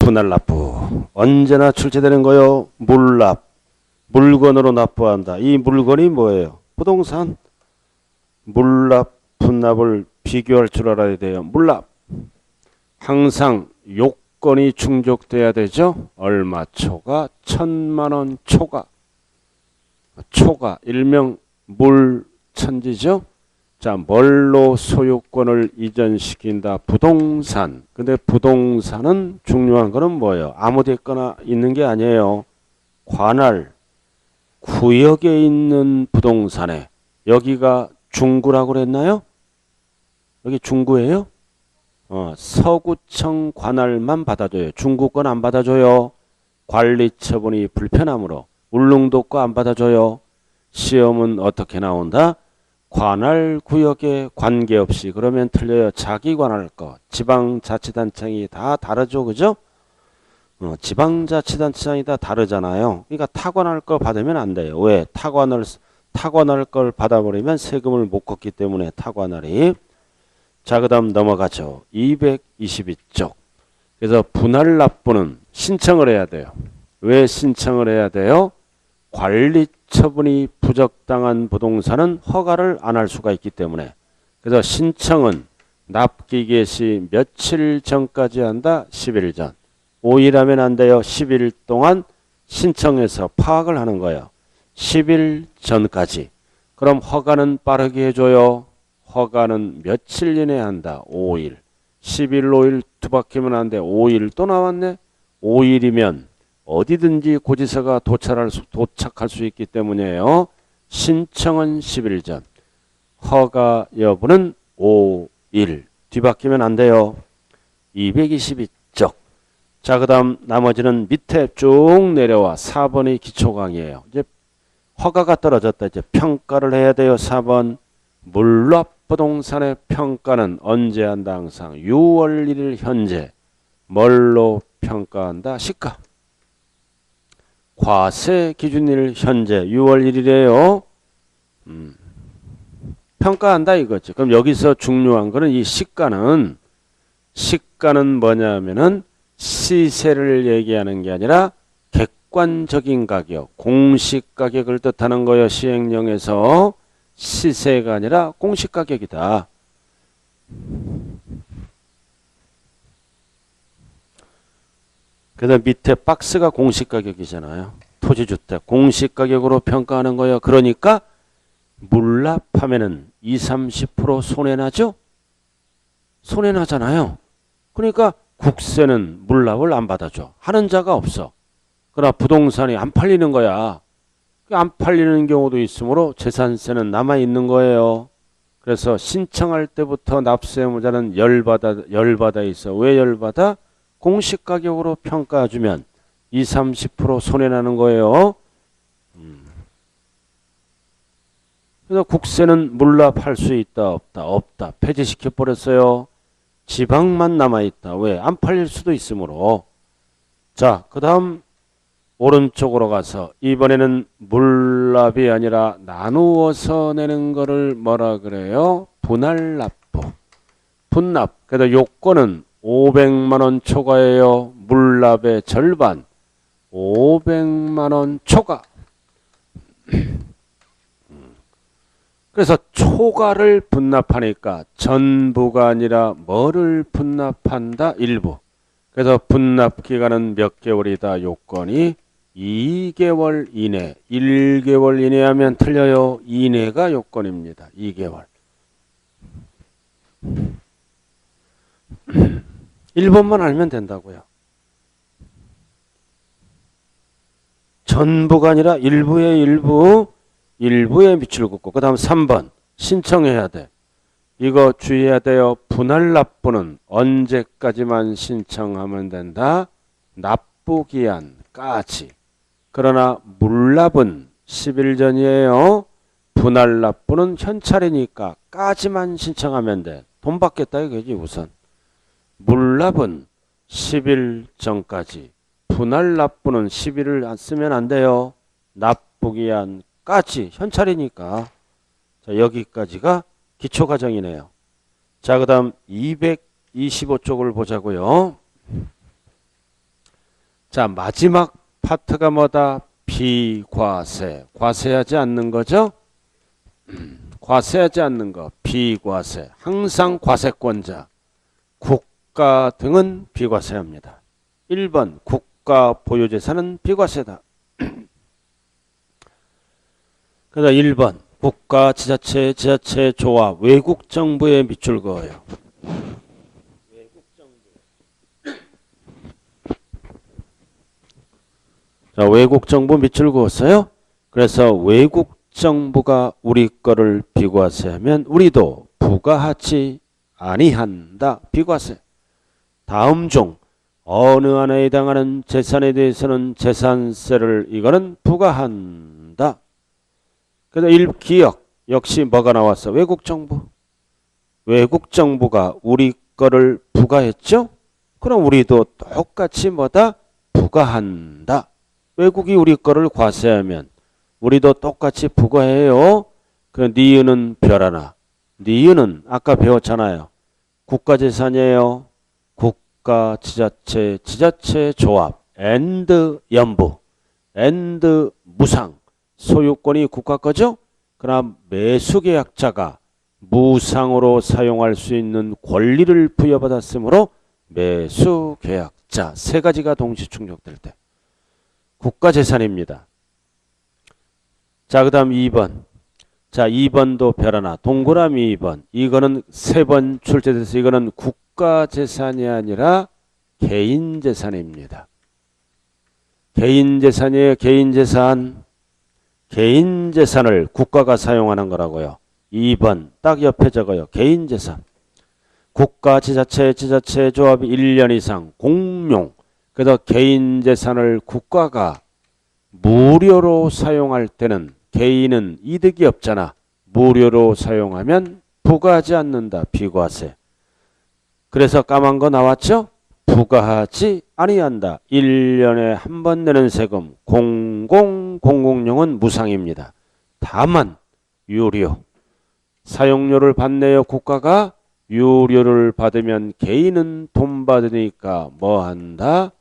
분할 납부 언제나 출제되는 거요. 물납, 물건으로 납부한다. 이 물건이 뭐예요? 부동산. 물납, 분납을 비교할 줄 알아야 돼요. 물납 항상 요건이 충족돼야 되죠. 얼마 초과? 1,000만원 초과. 초과 일명 물천지죠. 자, 뭘로 소유권을 이전시킨다? 부동산. 근데 부동산은 중요한 거는 뭐예요? 아무 데거나 있는 게 아니에요. 관할, 구역에 있는 부동산에. 여기가 중구라고 그랬나요? 여기 중구예요? 서구청 관할만 받아줘요. 중구권 안 받아줘요. 관리 처분이 불편하므로. 울릉도 거 안 받아줘요. 시험은 어떻게 나온다? 관할 구역에 관계없이. 그러면 틀려요. 자기 관할 거. 지방자치단체장이 다 다르죠. 그죠? 지방자치단체장이 다 다르잖아요. 그러니까 타관할 거 받으면 안 돼요. 왜? 타관할 걸 받아버리면 세금을 못 걷기 때문에 타관할이. 자, 그 다음 넘어가죠. 222쪽. 그래서 분할 납부는 신청을 해야 돼요. 왜 신청을 해야 돼요? 관리 처분이 부적당한 부동산은 허가를 안 할 수가 있기 때문에. 그래서 신청은 납기 개시 며칠 전까지 한다? 10일 전. 5일 하면 안 돼요. 10일 동안 신청해서 파악을 하는 거예요. 10일 전까지. 그럼 허가는 빠르게 해줘요. 허가는 며칠 이내에 한다. 5일. 10일, 5일 두바퀴면 안 돼. 5일 또 나왔네. 5일이면 어디든지 고지서가 도착할 수 있기 때문이에요. 신청은 10일 전. 허가 여부는 5일. 뒤바뀌면 안 돼요. 222쪽. 자, 그 다음 나머지는 밑에 쭉 내려와. 4번이 기초강의예요. 이제 허가가 떨어졌다. 이제 평가를 해야 돼요. 4번. 물납부동산의 평가는 언제 한다? 항상 6월 1일 현재. 뭘로 평가한다? 시가. 과세 기준일 현재 6월 1일이에요. 평가한다 이거죠. 그럼 여기서 중요한 거는 이 시가는 뭐냐면은 시세를 얘기하는 게 아니라 객관적인 가격, 공시 가격을 뜻하는 거예요. 시행령에서 시세가 아니라 공시 가격이다. 그다음 밑에 박스가 공시가격이잖아요. 토지주택 공시가격으로 평가하는 거예요. 그러니까 물납하면은 20-30% 손해나죠? 손해나잖아요. 그러니까 국세는 물납을 안 받아줘. 하는 자가 없어. 그러나 부동산이 안 팔리는 거야. 안 팔리는 경우도 있으므로 재산세는 남아있는 거예요. 그래서 신청할 때부터 납세의무자는 열받아 있어. 왜 열받아? 공시가격으로 평가해주면 20-30% 손해나는 거예요. 그래서 국세는 물납할 수 있다 없다? 없다. 폐지시켜버렸어요. 지방만 남아있다. 왜? 안 팔릴 수도 있으므로. 자, 그 다음 오른쪽으로 가서 이번에는 물납이 아니라 나누어서 내는 거를 뭐라 그래요? 분할 납부. 분납. 그래서 요건은 500만원 초과예요. 물납의 절반 500만원 초과. 그래서 초과를 분납하니까 전부가 아니라 뭐를 분납한다? 일부. 그래서 분납 기간은 몇 개월이다? 요건이 2개월 이내. 1개월 이내 하면 틀려요. 이내가 요건입니다. 2개월. 1번만 알면 된다고요. 전부가 아니라 일부의 일부, 일부에 밑줄 긋고. 그 다음 3번 신청해야 돼. 이거 주의해야 돼요. 분할 납부는 언제까지만 신청하면 된다? 납부기한까지. 그러나 물납은 10일 전이에요. 분할 납부는 현찰이니까 까지만 신청하면 돼. 돈 받겠다 이거지 우선. 물납은 10일 전까지. 분할 납부는 10일을 안 쓰면 안 돼요. 납부기한까지. 현찰이니까. 자, 여기까지가 기초과정이네요. 자, 그 다음 225쪽을 보자고요. 자, 마지막 파트가 뭐다? 비과세. 과세하지 않는 거죠? 과세하지 않는 거. 비과세. 항상 과세권자. 국가 등은 비과세합니다. 1번 국가 보유재산은 비과세다. 그래서 1번 국가, 지자체, 지자체, 조합, 외국 정부에 밑줄 그어요. 자, 외국 정부 밑줄 그었어요. 그래서 외국 정부가 우리 거를 비과세하면 우리도 부과하지 아니한다. 비과세. 다음 중 어느 하나에 해당하는 재산에 대해서는 재산세를 이거는 부과한다. 그래서 1. 기억. 역시 뭐가 나왔어? 외국 정부. 외국 정부가 우리 거를 부과했죠? 그럼 우리도 똑같이 뭐다? 부과한다. 외국이 우리 거를 과세하면 우리도 똑같이 부과해요. 그 니은은 별 하나. 니은은 아까 배웠잖아요. 국가재산이에요. 국가, 지자체, 지자체 조합, 앤드 연부, 앤드 무상. 소유권이 국가 거죠? 그럼 매수계약자가 무상으로 사용할 수 있는 권리를 부여받았으므로 매수계약자. 세 가지가 동시 충족될 때 국가재산입니다. 자, 그 다음 2번. 자, 2번도 별 하나. 동그라미 2번. 이거는 3번 출제돼서 이거는 국가재산이 아니라 개인재산입니다. 개인재산이에요. 개인재산. 개인재산을 국가가 사용하는 거라고요. 2번 딱 옆에 적어요. 개인재산. 국가, 지자체, 지자체 조합이 1년 이상 공용. 그래서 개인재산을 국가가 무료로 사용할 때는 개인은 이득이 없잖아. 무료로 사용하면 부과하지 않는다. 비과세. 그래서 까만 거 나왔죠? 부과하지 아니한다. 1년에 한 번 내는 세금 공공용은 무상입니다. 다만 유료. 사용료를 받네요. 국가가. 유료를 받으면 개인은 돈 받으니까 뭐 한다?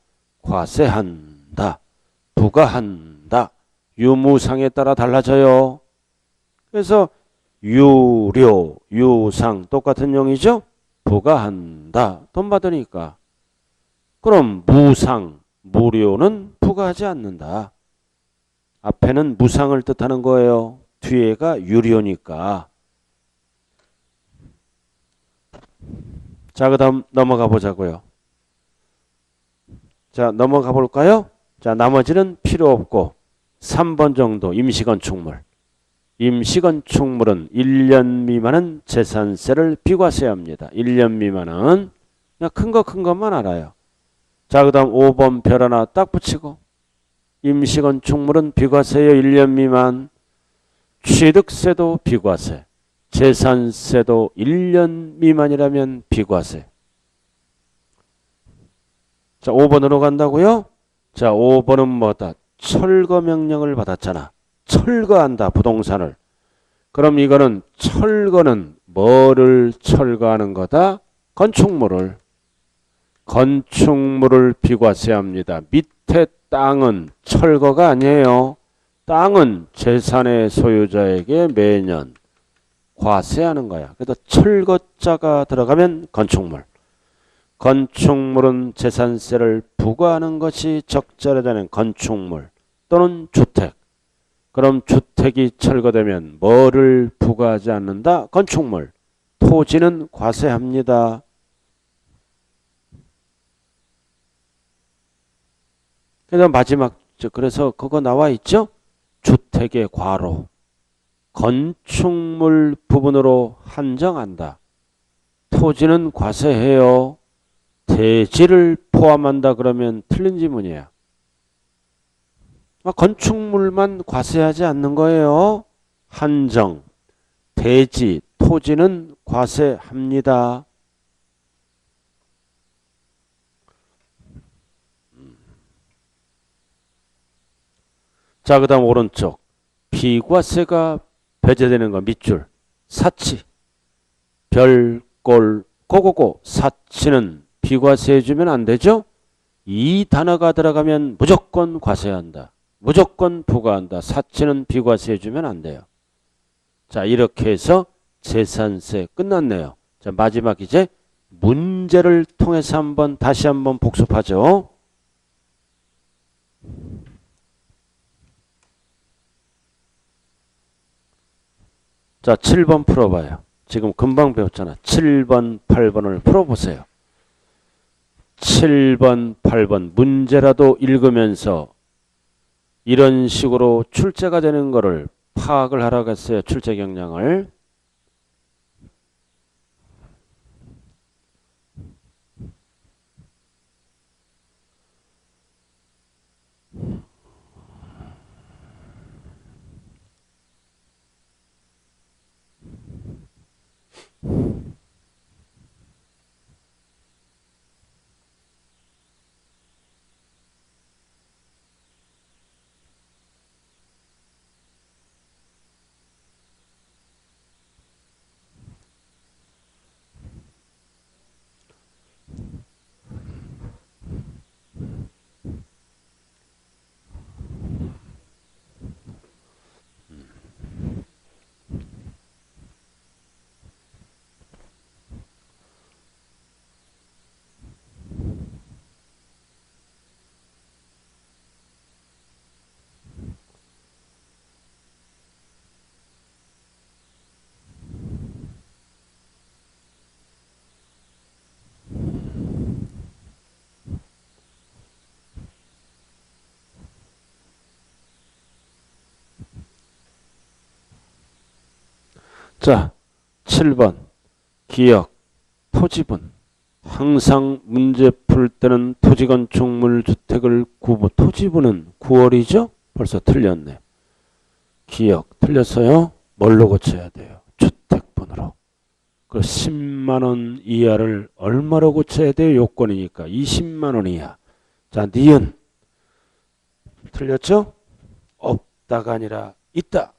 과세한다. 부과한다. 유무상에 따라 달라져요. 그래서 유료, 유상 똑같은 용이죠? 부과한다. 돈 받으니까. 그럼 무상, 무료는 부과하지 않는다. 앞에는 무상을 뜻하는 거예요. 뒤에가 유료니까. 자, 그 다음 넘어가 보자고요. 자, 넘어가 볼까요? 자, 나머지는 필요 없고 3번 정도 임시건축물. 임시건축물은 1년 미만은 재산세를 비과세합니다. 1년 미만은 그냥 큰 것만 알아요. 자, 그 다음 5번 별 하나 딱 붙이고 임시건축물은 비과세예요. 1년 미만. 취득세도 비과세. 재산세도 1년 미만이라면 비과세. 자, 5번으로 간다고요? 자, 5번은 뭐다? 철거 명령을 받았잖아. 철거한다. 부동산을. 그럼 이거는 철거는 뭐를 철거하는 거다? 건축물을. 건축물을 비과세합니다. 밑에 땅은 철거가 아니에요. 땅은 재산의 소유자에게 매년 과세하는 거야. 그래서 철거자가 들어가면 건축물. 건축물은 재산세를 부과하는 것이 적절하다는 건축물 또는 주택. 그럼 주택이 철거되면 뭐를 부과하지 않는다? 건축물. 토지는 과세합니다. 그래서 마지막, 그래서 그거 나와 있죠? 주택의 과로. 건축물 부분으로 한정한다. 토지는 과세해요. 대지를 포함한다 그러면 틀린 지문이야. 건축물만 과세하지 않는 거예요. 한정. 대지, 토지는 과세합니다. 자, 그 다음 오른쪽. 비과세가 배제되는 거 밑줄. 사치. 별, 꼴, 고고고. 사치는 비과세 해주면 안 되죠? 이 단어가 들어가면 무조건 과세한다. 무조건 부과한다. 사치는 비과세해 주면 안 돼요. 자, 이렇게 해서 재산세 끝났네요. 자, 마지막 이제 문제를 통해서 다시 한번 복습하죠. 자, 7번 풀어봐요. 지금 금방 배웠잖아. 7번, 8번을 풀어보세요. 7번, 8번 문제라도 읽으면서 이런 식으로 출제가 되는 거를 파악을 하라고 했어요. 출제 경향을. 자, 7번 기억, 토지분. 항상 문제 풀 때는 토지건축물주택을 토지분은 9월이죠? 벌써 틀렸네. 기억, 틀렸어요? 뭘로 고쳐야 돼요? 주택분으로. 그 10만원 이하를 얼마로 고쳐야 돼요? 요건이니까 20만원 이하. 자, 니은. 틀렸죠? 없다가 아니라 있다.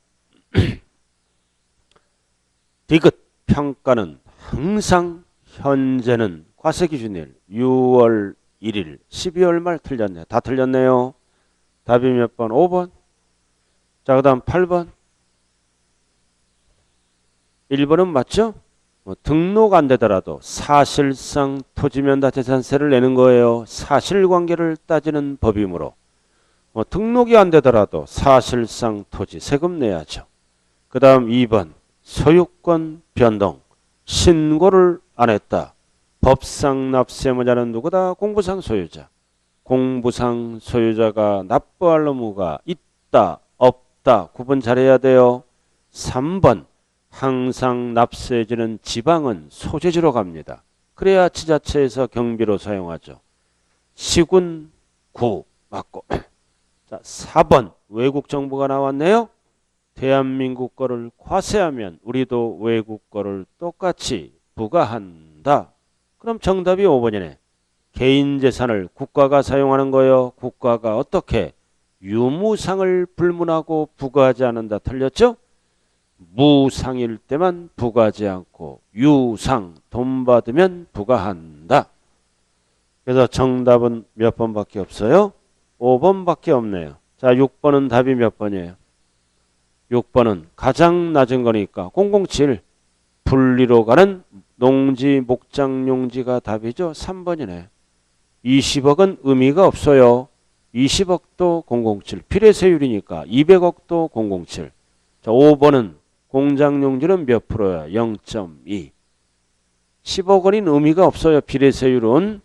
디귿 평가는 항상 현재는 과세기준일 6월 1일 12월 말 틀렸네요. 다 틀렸네요. 답이 몇 번? 5번. 자, 그 다음 8번. 1번은 맞죠? 등록 안 되더라도 사실상 토지면다재산세를 내는 거예요. 사실관계를 따지는 법이므로. 등록이 안 되더라도 사실상 토지 세금 내야죠. 그 다음 2번. 소유권 변동. 신고를 안 했다. 법상 납세무자는 누구다? 공부상 소유자. 공부상 소유자가 납부할 의무가 있다, 없다. 구분 잘해야 돼요. 3번. 항상 납세지는 지방은 소재지로 갑니다. 그래야 지자체에서 경비로 사용하죠. 시군, 구 맞고. 자, 4번. 외국 정보가 나왔네요. 대한민국 거를 과세하면 우리도 외국 거를 똑같이 부과한다. 그럼 정답이 5번이네. 개인 재산을 국가가 사용하는 거요. 국가가 어떻게? 유무상을 불문하고 부과하지 않는다. 틀렸죠? 무상일 때만 부과하지 않고 유상, 돈 받으면 부과한다. 그래서 정답은 몇 번밖에 없어요? 5번밖에 없네요. 자, 6번은 답이 몇 번이에요? 6번은 가장 낮은 거니까 007 분리로 가는 농지 목장용지가 답이죠. 3번이네. 20억은 의미가 없어요. 20억도 007 비례세율이니까 200억도 007. 자, 5번은 공장용지는 몇 프로야? 0.2. 10억 원인 의미가 없어요. 비례세율은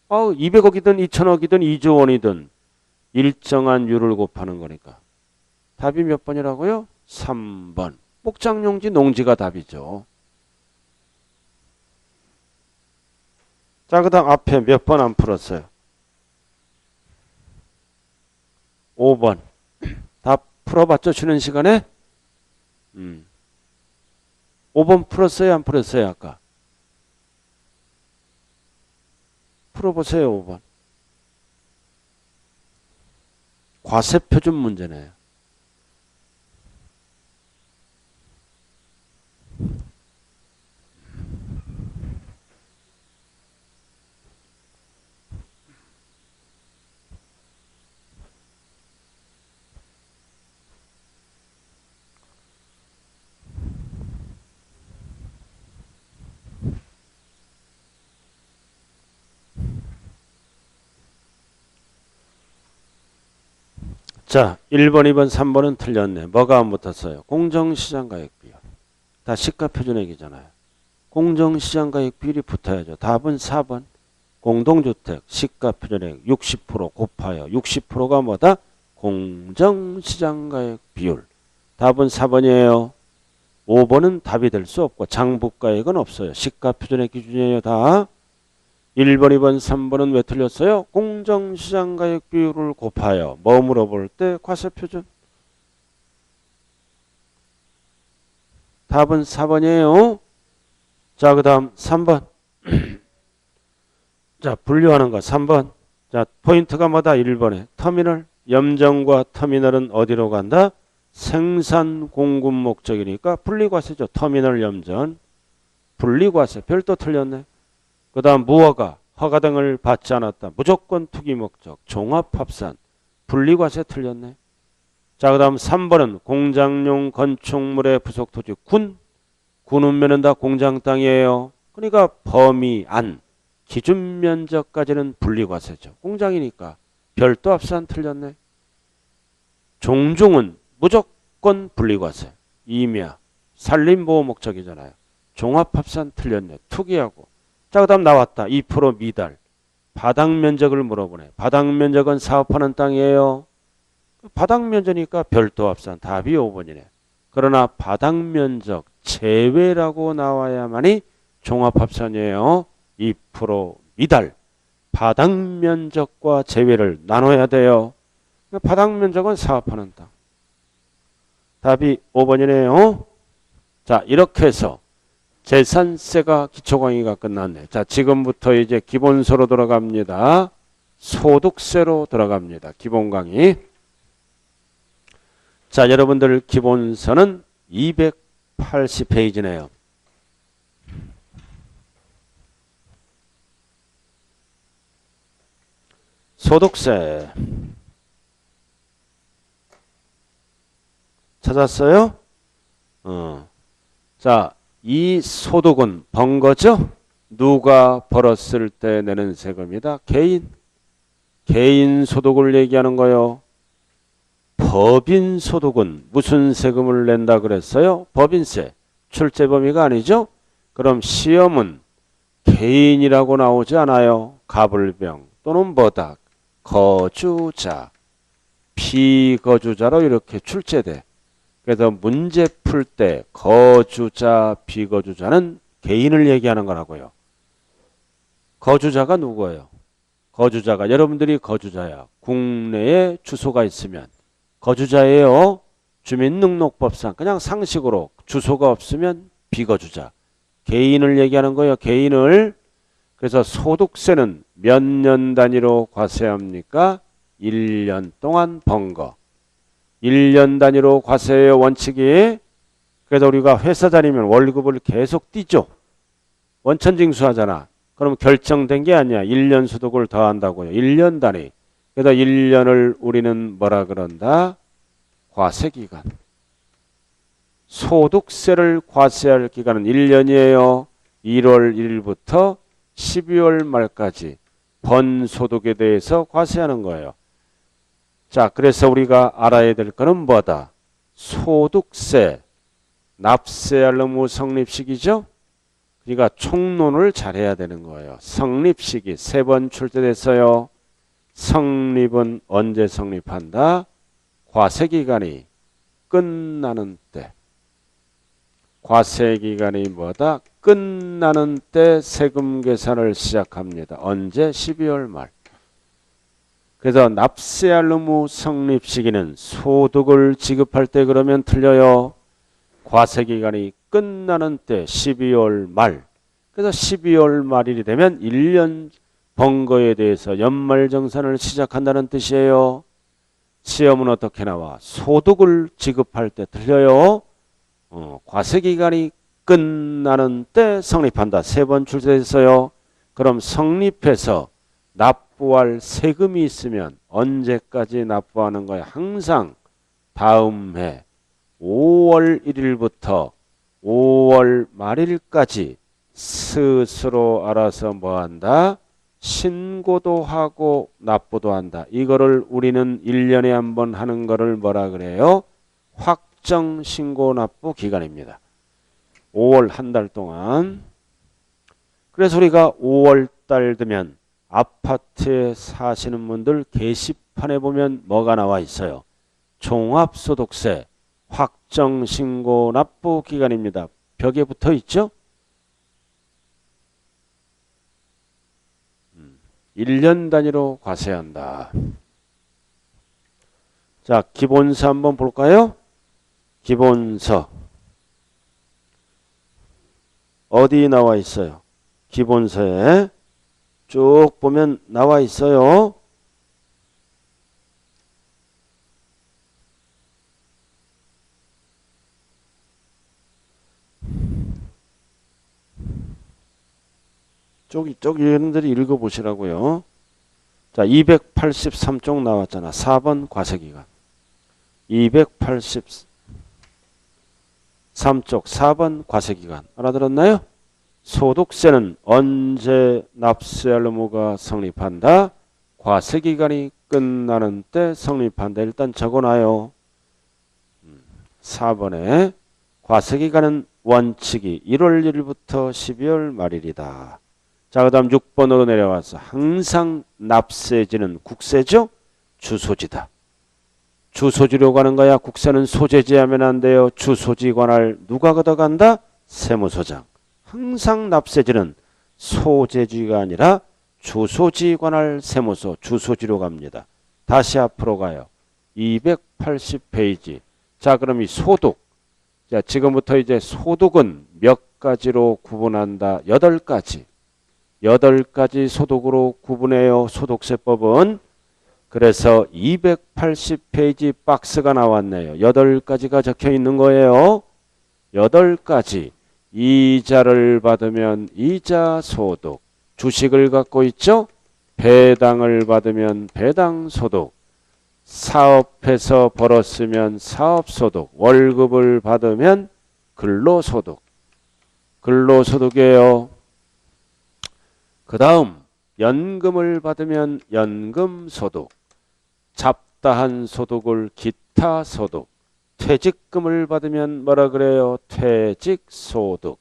200억이든 2천억이든 2조 원이든 일정한 율을 곱하는 거니까. 답이 몇 번이라고요? 3번. 목장용지 농지가 답이죠. 자, 그 다음 앞에 몇 번 안 풀었어요? 5번. 다 풀어봤죠? 쉬는 시간에? 5번 풀었어요? 안 풀었어요? 아까? 풀어보세요. 5번. 과세표준 문제네요. 자, 1번, 2번, 3번은 틀렸네. 뭐가 안 붙었어요? 공정시장가액 비율. 다 시가표준액이잖아요. 공정시장가액 비율이 붙어야죠. 답은 4번. 공동주택 시가표준액 60% 곱하여 60%가 뭐다? 공정시장가액 비율. 답은 4번이에요. 5번은 답이 될 수 없고 장부가액은 없어요. 시가표준액 기준이에요. 다. 1번, 2번, 3번은 왜 틀렸어요? 공정시장가액 비율을 곱하여 뭐 물어볼 때? 과세표준. 답은 4번이에요. 자, 그 다음 3번. 자, 분류하는 거 3번. 자, 포인트가 뭐다? 1번에 터미널. 염정과 터미널은 어디로 간다? 생산 공급 목적이니까 분리과세죠. 터미널 염전. 분리과세. 별도 틀렸네. 그 다음 무허가, 허가 등을 받지 않았다. 무조건 투기 목적, 종합합산, 분리과세 틀렸네. 자, 그 다음 3번은 공장용 건축물의 부속토지 군. 군은면은 다 공장 땅이에요. 그러니까 범위 안, 기준 면적까지는 분리과세죠. 공장이니까. 별도 합산 틀렸네. 종중은 무조건 분리과세. 임야, 산림보호 목적이잖아요. 종합합산 틀렸네. 투기하고. 자, 그 다음 나왔다. 2% 미달. 바닥면적을 물어보네. 바닥면적은 사업하는 땅이에요. 바닥면적이니까 별도 합산. 답이 5번이네. 그러나 바닥면적 제외라고 나와야만이 종합합산이에요. 2% 미달. 바닥면적과 제외를 나눠야 돼요. 바닥면적은 사업하는 땅. 답이 5번이네요. 자, 이렇게 해서 재산세가 기초강의가 끝났네. 자, 지금부터 이제 기본서로 들어갑니다. 소득세로 들어갑니다. 기본강의. 자, 여러분들 기본서는 280페이지네요. 소득세. 찾았어요? 자, 이 소득은 번 거죠? 누가 벌었을 때 내는 세금이다. 개인. 개인 소득을 얘기하는 거요. 법인 소득은 무슨 세금을 낸다 그랬어요? 법인세. 출제 범위가 아니죠? 그럼 시험은 개인이라고 나오지 않아요. 가불병 또는 뭐다. 거주자. 비거주자로 이렇게 출제돼. 그래서 문제 풀 때 거주자, 비거주자는 개인을 얘기하는 거라고요. 거주자가 누구예요? 거주자가 여러분들이 거주자야. 국내에 주소가 있으면 거주자예요. 주민등록법상 그냥 상식으로 주소가 없으면 비거주자. 개인을 얘기하는 거예요. 개인을. 그래서 소득세는 몇 년 단위로 과세합니까? 1년 동안 번 거. 1년 단위로 과세의 원칙이. 그래서 우리가 회사 다니면 월급을 계속 띄죠. 원천징수하잖아. 그럼 결정된 게 아니야. 1년 소득을 더한다고요. 1년 단위. 그래서 1년을 우리는 뭐라 그런다? 과세기간. 소득세를 과세할 기간은 1년이에요. 1월 1일부터 12월 말까지 번 소득에 대해서 과세하는 거예요. 자, 그래서 우리가 알아야 될 거는 뭐다? 소득세, 납세할 의무 성립시기죠? 그러니까 총론을 잘해야 되는 거예요. 성립시기 3번 출제됐어요. 성립은 언제 성립한다? 과세기간이 끝나는 때. 과세기간이 뭐다? 끝나는 때 세금 계산을 시작합니다. 언제? 12월 말. 그래서 납세할 의무 성립 시기는 소득을 지급할 때 그러면 틀려요. 과세기간이 끝나는 때 12월 말. 그래서 12월 말일이 되면 1년 번 거에 대해서 연말정산을 시작한다는 뜻이에요. 시험은 어떻게 나와? 소득을 지급할 때 틀려요. 과세기간이 끝나는 때 성립한다. 3번 출제했어요. 그럼 성립해서 납부할 세금이 있으면 언제까지 납부하는 거야? 항상 다음 해 5월 1일부터 5월 말일까지 스스로 알아서 뭐한다? 신고도 하고 납부도 한다. 이거를 우리는 1년에 한 번 하는 거를 뭐라 그래요? 확정 신고 납부 기간입니다. 5월 한 달 동안. 그래서 우리가 5월 달 되면 아파트에 사시는 분들 게시판에 보면 뭐가 나와 있어요? 종합소득세 확정 신고 납부 기간입니다. 벽에 붙어 있죠? 1년 단위로 과세한다. 자, 기본서 한번 볼까요? 기본서. 어디 나와 있어요? 기본서에 쭉 보면 나와 있어요. 쪽 여러분들이 읽어보시라고요. 자, 283쪽 나왔잖아. 4번 과세기간. 283쪽 4번 과세기간. 알아들었나요? 소득세는 언제 납세할 의무가 성립한다? 과세기간이 끝나는 때 성립한다. 일단 적어놔요. 4번에 과세기간은 원칙이 1월 1일부터 12월 말일이다. 자, 그 다음 6번으로 내려와서 항상 납세지는 국세죠? 주소지다. 주소지로 가는 거야. 국세는 소재지 하면 안 돼요. 주소지 관할 누가 걷어간다? 세무서장. 항상 납세지는 소재지가 아니라 주소지 관할 세무서 주소지로 갑니다. 다시 앞으로 가요. 280페이지. 자, 그럼 이 소득. 자, 지금부터 이제 소득은 몇 가지로 구분한다? 8가지. 8가지 소득으로 구분해요. 소득세법은. 그래서 280페이지 박스가 나왔네요. 8가지가 적혀 있는 거예요. 8가지. 이자를 받으면 이자 소득. 주식을 갖고 있죠? 배당을 받으면 배당 소득. 사업해서 벌었으면 사업소득. 월급을 받으면 근로소득. 근로소득이에요. 그 다음 연금을 받으면 연금소득. 잡다한 소득을 기타소득. 퇴직금을 받으면 뭐라 그래요? 퇴직소득.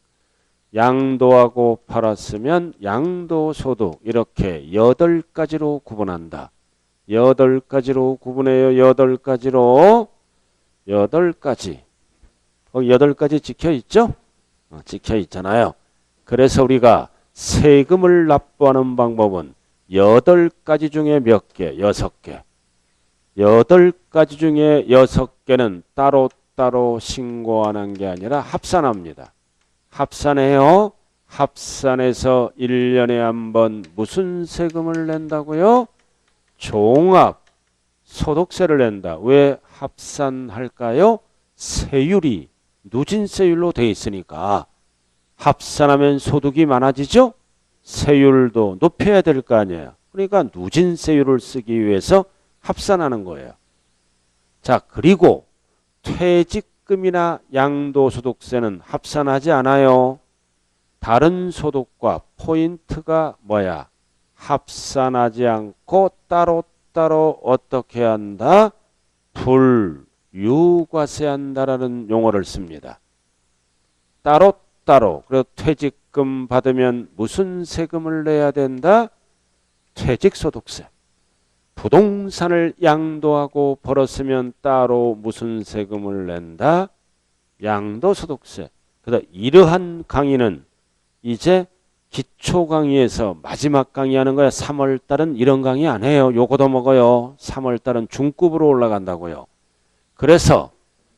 양도하고 팔았으면 양도소득. 이렇게 8가지로 구분한다. 8가지로 구분해요. 8가지로. 8가지. 8가지 찍혀있죠? 찍혀있잖아요. 그래서 우리가 세금을 납부하는 방법은 8가지 중에 몇 개? 6개. 8가지 중에 6개는 따로따로 신고하는 게 아니라 합산합니다. 합산해요. 합산해서 1년에 한 번 무슨 세금을 낸다고요? 종합소득세를 낸다. 왜 합산할까요? 세율이 누진세율로 되어 있으니까 합산하면 소득이 많아지죠? 세율도 높여야 될 거 아니에요. 그러니까 누진세율을 쓰기 위해서 합산하는 거예요. 자, 그리고 퇴직금이나 양도소득세는 합산하지 않아요. 다른 소득과 포인트가 뭐야? 합산하지 않고 따로따로 어떻게 한다? 분류과세한다라는 용어를 씁니다. 따로따로. 그리고 퇴직금 받으면 무슨 세금을 내야 된다? 퇴직소득세. 부동산을 양도하고 벌었으면 따로 무슨 세금을 낸다? 양도소득세. 그래서 이러한 강의는 이제 기초 강의에서 마지막 강의하는 거야. 3월달은 이런 강의 안 해요. 요거도 먹어요. 3월달은 중급으로 올라간다고요. 그래서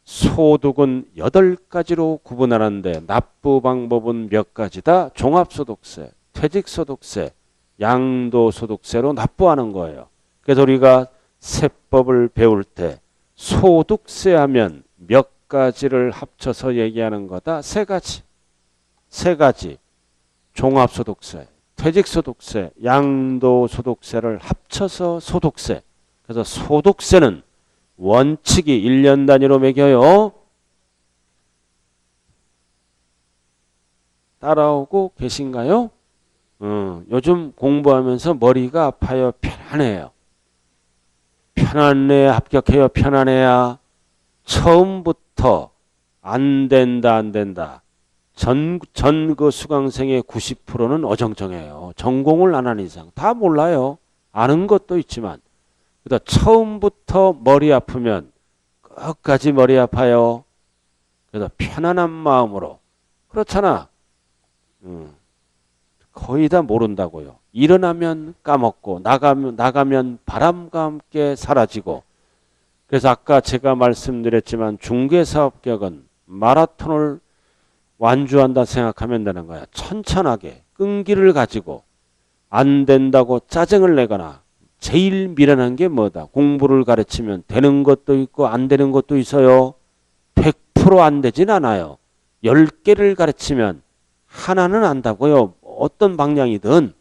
소득은 8가지로 구분하는데 납부 방법은 몇 가지다? 종합소득세, 퇴직소득세, 양도소득세로 납부하는 거예요. 그래서 우리가 세법을 배울 때 소득세 하면 몇 가지를 합쳐서 얘기하는 거다? 3가지. 3가지. 종합소득세, 퇴직소득세, 양도소득세를 합쳐서 소득세. 그래서 소득세는 원칙이 1년 단위로 매겨요. 따라오고 계신가요? 요즘 공부하면서 머리가 아파요? 편안해요? 편안해 합격해요? 편안해야? 처음부터 안 된다, 안 된다. 전 그 수강생의 90%는 어정쩡해요. 전공을 안 하는 이상. 다 몰라요. 아는 것도 있지만. 그러다 처음부터 머리 아프면 끝까지 머리 아파요. 그래서 편안한 마음으로. 그렇잖아. 거의 다 모른다고요. 일어나면 까먹고 나가면 바람과 함께 사라지고. 그래서 아까 제가 말씀드렸지만 중개사업격은 마라톤을 완주한다 생각하면 되는 거야. 천천하게 끈기를 가지고 안 된다고 짜증을 내거나 제일 미련한 게 뭐다? 공부를 가르치면 되는 것도 있고 안 되는 것도 있어요. 100% 안 되진 않아요. 10개를 가르치면 하나는 안다고요. 어떤 방향이든.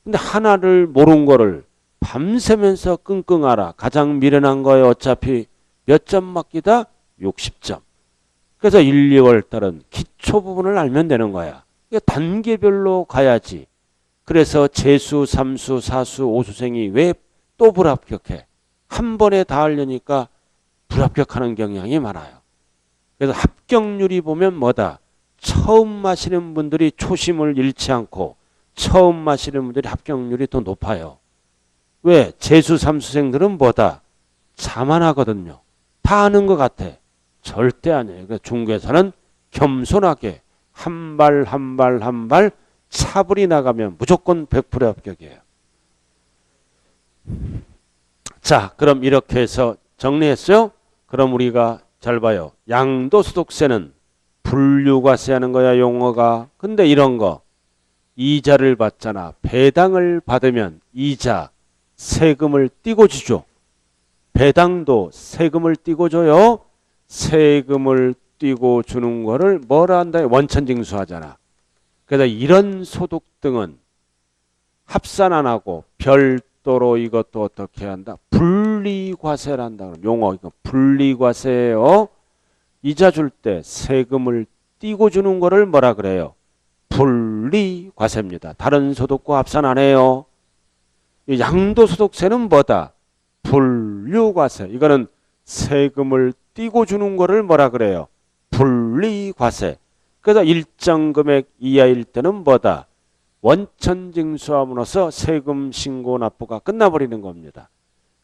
근데 하나를 모르는 거를 밤새면서 끙끙 앓아. 가장 미련한 거에 어차피 몇 점 맞기다? 60점. 그래서 1, 2월 달은 기초 부분을 알면 되는 거야. 단계별로 가야지. 그래서 재수, 삼수, 사수, 오수생이 왜 또 불합격해? 한 번에 다 하려니까 불합격하는 경향이 많아요. 그래서 합격률이 보면 뭐다? 처음 마시는 분들이 초심을 잃지 않고 처음 마시는 분들이 합격률이 더 높아요. 왜? 재수, 삼수생들은 뭐다? 자만하거든요. 다 아는 것 같아. 절대 아니에요. 그러니까 중개사는 겸손하게 한 발 한 발 한 발 차분히 나가면 무조건 100% 합격이에요. 자, 그럼 이렇게 해서 정리했어요? 그럼 우리가 잘 봐요. 양도소득세는 분류과세 하는 거야, 용어가. 근데 이런 거 이자를 받잖아. 배당을 받으면 이자, 세금을 띄고 주죠. 배당도 세금을 띄고 줘요. 세금을 띄고 주는 거를 뭐라 한다? 원천징수 하잖아. 그래서 이런 소득 등은 합산 안 하고 별도로 이것도 어떻게 한다? 분리과세를 한다. 그럼 용어 이거 분리과세예요. 이자 줄 때 세금을 띄고 주는 거를 뭐라 그래요? 분리과세입니다. 다른 소득과 합산 안 해요. 양도소득세는 뭐다? 분류과세. 이거는 세금을 띄고 주는 거를 뭐라 그래요? 분리과세. 그래서 일정 금액 이하일 때는 뭐다? 원천징수함으로써 세금 신고 납부가 끝나버리는 겁니다.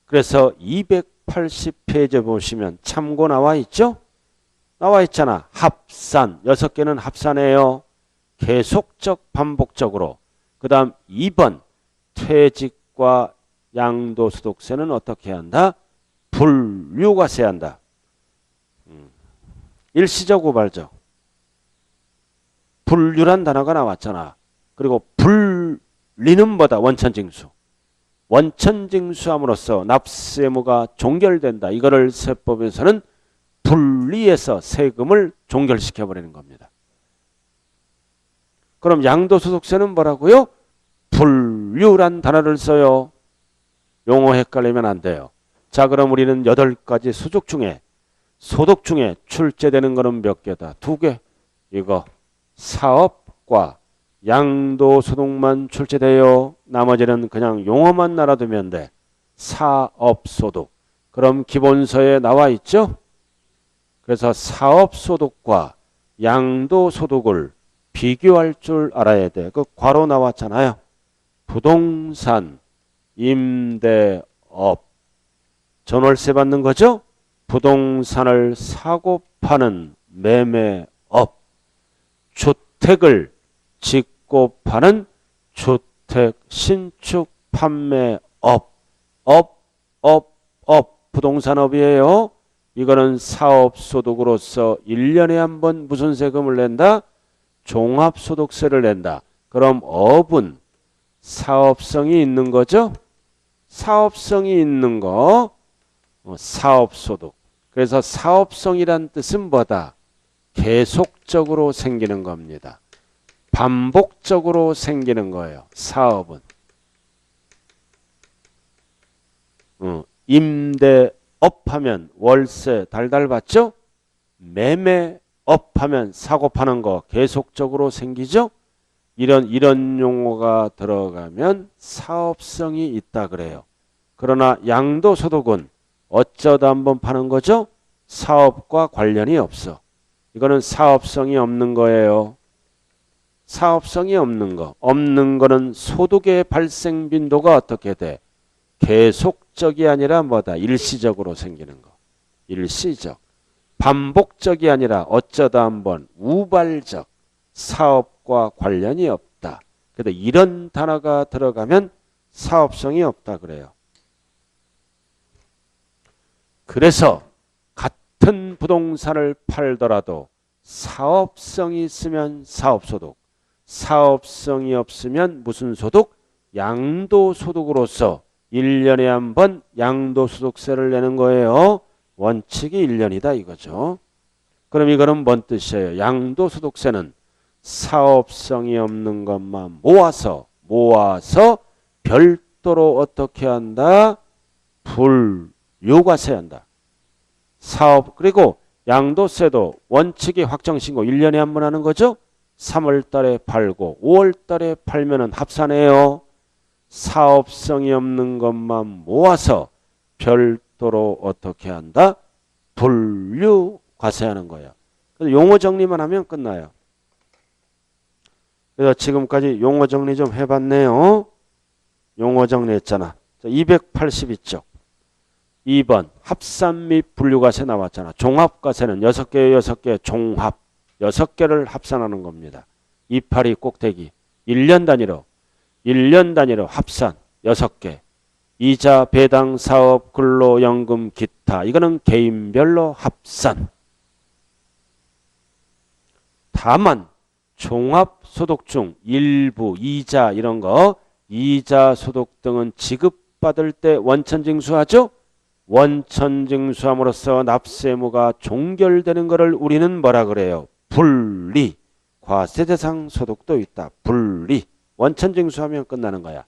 그래서 280페이지 보시면 참고 나와 있죠? 나와 있잖아. 합산. 6개는 합산해요. 계속적 반복적으로. 그 다음 2번 퇴직과 양도소득세는 어떻게 한다? 분류과세한다. 일시적 우발적. 분류란 단어가 나왔잖아. 그리고 분리는 뭐다? 원천징수. 원천징수함으로써 납세무가 종결된다. 이거를 세법에서는 분리해서 세금을 종결시켜버리는 겁니다. 그럼 양도소득세는 뭐라고요? 분류란 단어를 써요. 용어 헷갈리면 안 돼요. 자, 그럼 우리는 8가지 소득 중에 출제되는 거는 몇 개다? 2개. 이거 사업과 양도소득만 출제돼요. 나머지는 그냥 용어만 알아두면 돼. 사업소득. 그럼 기본서에 나와 있죠? 그래서 사업소득과 양도소득을 비교할 줄 알아야 돼. 그 괄호 나왔잖아요. 부동산, 임대업. 전월세 받는 거죠? 부동산을 사고 파는 매매업. 주택을 짓고 파는 주택 신축 판매업. 부동산업이에요. 이거는 사업소득으로서 1년에 한 번 무슨 세금을 낸다? 종합소득세를 낸다. 그럼 업은 사업성이 있는 거죠? 사업성이 있는 거 사업소득. 그래서 사업성이란 뜻은 뭐다? 계속적으로 생기는 겁니다. 반복적으로 생기는 거예요. 사업은. 임대업 하면 월세 달달 받죠? 매매업 하면 사고 파는 거 계속적으로 생기죠? 이런 용어가 들어가면 사업성이 있다 그래요. 그러나 양도소득은 어쩌다 한번 파는 거죠? 사업과 관련이 없어. 이거는 사업성이 없는 거예요. 사업성이 없는 거. 없는 거는 소득의 발생 빈도가 어떻게 돼? 계속적이 아니라 뭐다? 일시적으로 생기는 거. 일시적. 반복적이 아니라 어쩌다 한번 우발적. 사업과 관련이 없다. 그래서 이런 단어가 들어가면 사업성이 없다 그래요. 그래서 같은 부동산을 팔더라도 사업성이 있으면 사업소득, 사업성이 없으면 무슨 소득? 양도소득으로서 1년에 한 번 양도소득세를 내는 거예요. 원칙이 1년이다 이거죠. 그럼 이거는 뭔 뜻이에요? 양도소득세는 사업성이 없는 것만 모아서 별도로 어떻게 한다? 불유과세한다. 사업 그리고 양도세도 원칙이 확정신고 1년에 한 번 하는 거죠. 3월 달에 팔고 5월 달에 팔면은 합산해요. 사업성이 없는 것만 모아서 별도로 어떻게 한다? 분류과세하는 거예요. 그래서 용어 정리만 하면 끝나요. 그래서 지금까지 용어 정리 좀 해봤네요. 용어 정리했잖아. 282쪽. 2번 합산 및 분류과세 나왔잖아. 종합과세는 6개 6개 종합 6개를 합산하는 겁니다. 282 꼭대기 1년 단위로 합산 6개. 이자, 배당, 사업, 근로연금, 기타. 이거는 개인별로 합산. 다만 종합소득 중 일부, 이자 이런 거 이자 소득 등은 지급받을 때 원천징수하죠. 원천징수함으로써 납세의무가 종결되는 것을 우리는 뭐라 그래요? 분리. 과세대상 소득도 있다. 분리. 원천징수하면 끝나는 거야.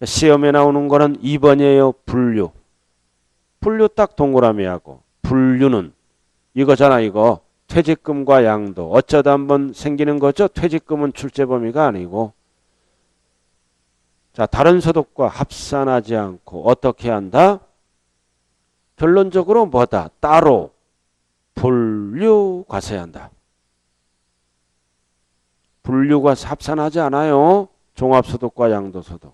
시험에 나오는 거는 2번이에요. 분류. 분류 딱 동그라미 하고 분류는 이거잖아 이거. 퇴직금과 양도. 어쩌다 한번 생기는 거죠. 퇴직금은 출제 범위가 아니고. 자, 다른 소득과 합산하지 않고 어떻게 한다? 결론적으로 뭐다? 따로 분류과세한다. 분류과세 합산하지 않아요. 종합소득과 양도소득.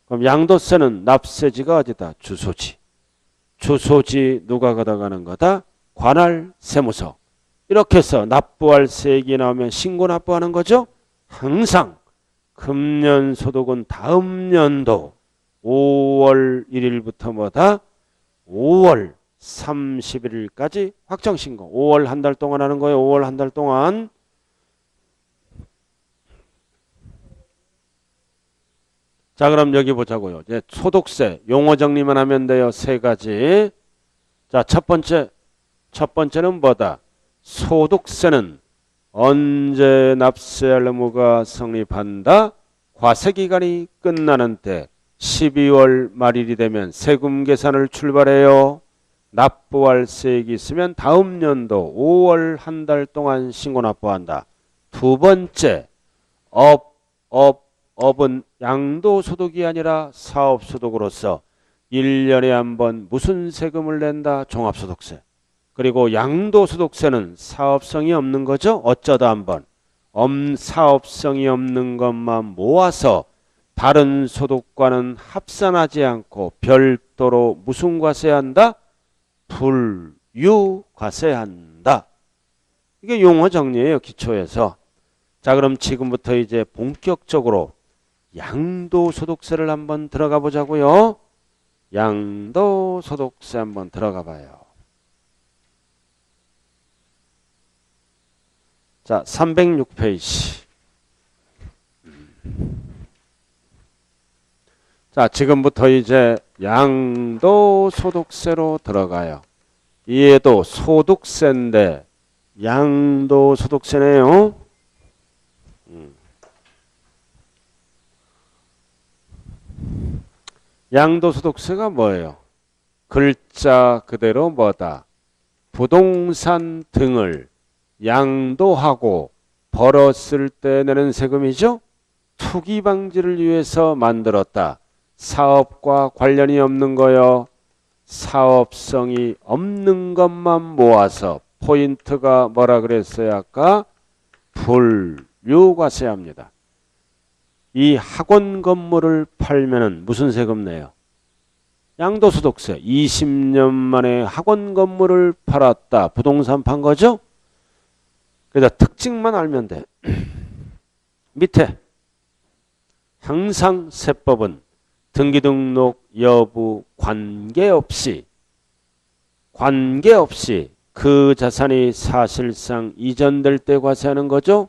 그럼 양도세는 납세지가 어디다? 주소지. 주소지 누가 걷어가는 거다? 관할 세무서. 이렇게 해서 납부할 세액이 나오면 신고 납부하는 거죠. 항상 금년 소득은 다음 연도 5월 1일부터 뭐다? 5월 31일까지 확정신고. 5월 한 달 동안 하는 거예요. 5월 한 달 동안. 자, 그럼 여기 보자고요. 이제 소득세 용어 정리만 하면 돼요. 세 가지. 자, 첫 번째는 뭐다? 소득세는 언제 납세할 의무가 성립한다? 과세기간이 끝나는 때 12월 말일이 되면 세금 계산을 출발해요. 납부할 세액이 있으면 다음 연도 5월 한 달 동안 신고 납부한다. 두 번째, 업은 양도소득이 아니라 사업소득으로서 1년에 한 번 무슨 세금을 낸다? 종합소득세. 그리고 양도소득세는 사업성이 없는 거죠. 어쩌다 한번 사업성이 없는 것만 모아서 다른 소득과는 합산하지 않고 별도로 무슨 과세한다? 분류과세한다. 이게 용어 정리예요. 기초에서. 자, 그럼 지금부터 이제 본격적으로 양도소득세를 한번 들어가 보자고요. 양도소득세 한번 들어가 봐요. 자, 306페이지. 자, 지금부터 이제 양도소득세로 들어가요. 얘도 소득세인데 양도소득세네요. 양도소득세가 뭐예요? 글자 그대로 뭐다? 부동산 등을 양도하고 벌었을 때 내는 세금이죠? 투기 방지를 위해서 만들었다. 사업과 관련이 없는 거요. 사업성이 없는 것만 모아서 포인트가 뭐라 그랬어요? 아까 분류과세합니다. 이 학원 건물을 팔면은 무슨 세금 내요? 양도소득세. 20년 만에 학원 건물을 팔았다. 부동산 판 거죠? 그래서 특징만 알면 돼. 밑에 항상 세법은 등기등록 여부 관계없이 그 자산이 사실상 이전될 때 과세하는 거죠.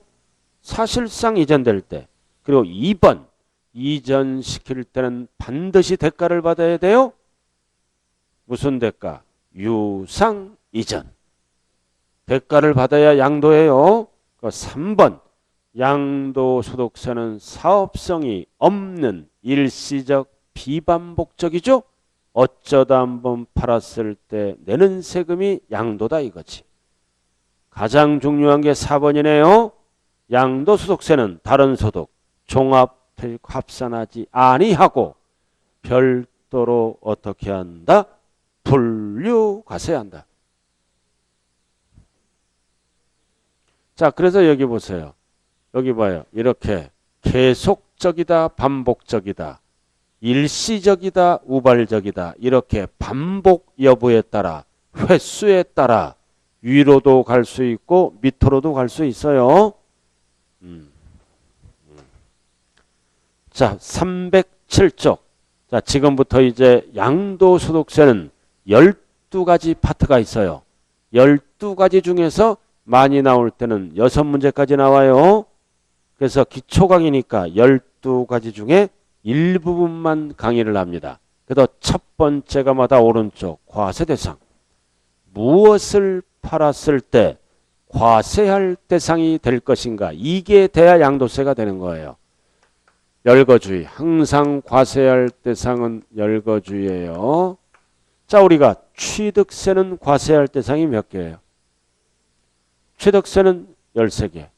사실상 이전될 때. 그리고 2번 이전시킬 때는 반드시 대가를 받아야 돼요. 무슨 대가? 유상 이전. 대가를 받아야 양도해요. 3번 양도소득세는 사업성이 없는 일시적 비반복적이죠. 어쩌다 한번 팔았을 때 내는 세금이 양도다 이거지. 가장 중요한 게 4번이네요. 양도소득세는 다른 소득 종합 합산하지 아니하고 별도로 어떻게 한다? 분류과세한다. 자, 그래서 여기 보세요. 여기 봐요. 이렇게 계속적이다, 반복적이다, 일시적이다, 우발적이다. 이렇게 반복 여부에 따라, 횟수에 따라 위로도 갈 수 있고 밑으로도 갈 수 있어요. 자, 307쪽. 자, 지금부터 이제 양도소득세는 12가지 파트가 있어요. 12가지 중에서 많이 나올 때는 6문제까지 나와요. 그래서 기초 강의니까 12가지 중에 일부분만 강의를 합니다. 그래서 첫 번째가 마다 오른쪽 과세 대상. 무엇을 팔았을 때 과세할 대상이 될 것인가. 이게 돼야 양도세가 되는 거예요. 열거주의. 항상 과세할 대상은 열거주의예요. 자, 우리가 취득세는 과세할 대상이 몇 개예요? 취득세는 13개.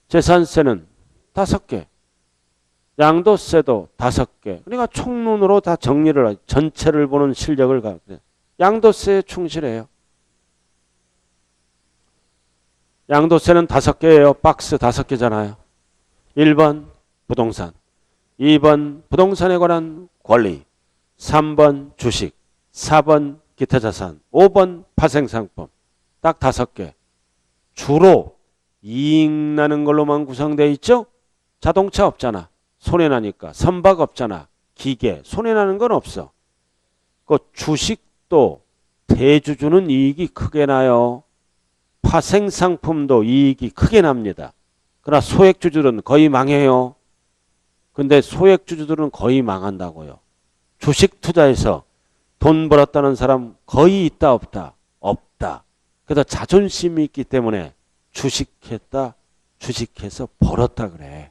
재산세는 5개. 양도세도 5개. 그러니까 총론으로 다 정리를 전체를 보는 실력을 갖고 양도세에 충실해요. 양도세는 5개예요. 박스 5개잖아요. 1번 부동산, 2번 부동산에 관한 권리, 3번 주식, 4번 기타 자산, 5번 파생상품. 딱 5개. 주로 이익 나는 걸로만 구성되어 있죠. 자동차 없잖아. 손해나니까. 선박 없잖아. 기계. 손해나는 건 없어. 그 주식도 대주주는 이익이 크게 나요. 파생상품도 이익이 크게 납니다. 그러나 소액주주들은 거의 망해요. 근데 소액주주들은 거의 망한다고요. 주식 투자해서 돈 벌었다는 사람 거의 있다 없다? 없다. 그래서 자존심이 있기 때문에 주식했다, 주식해서 벌었다 그래.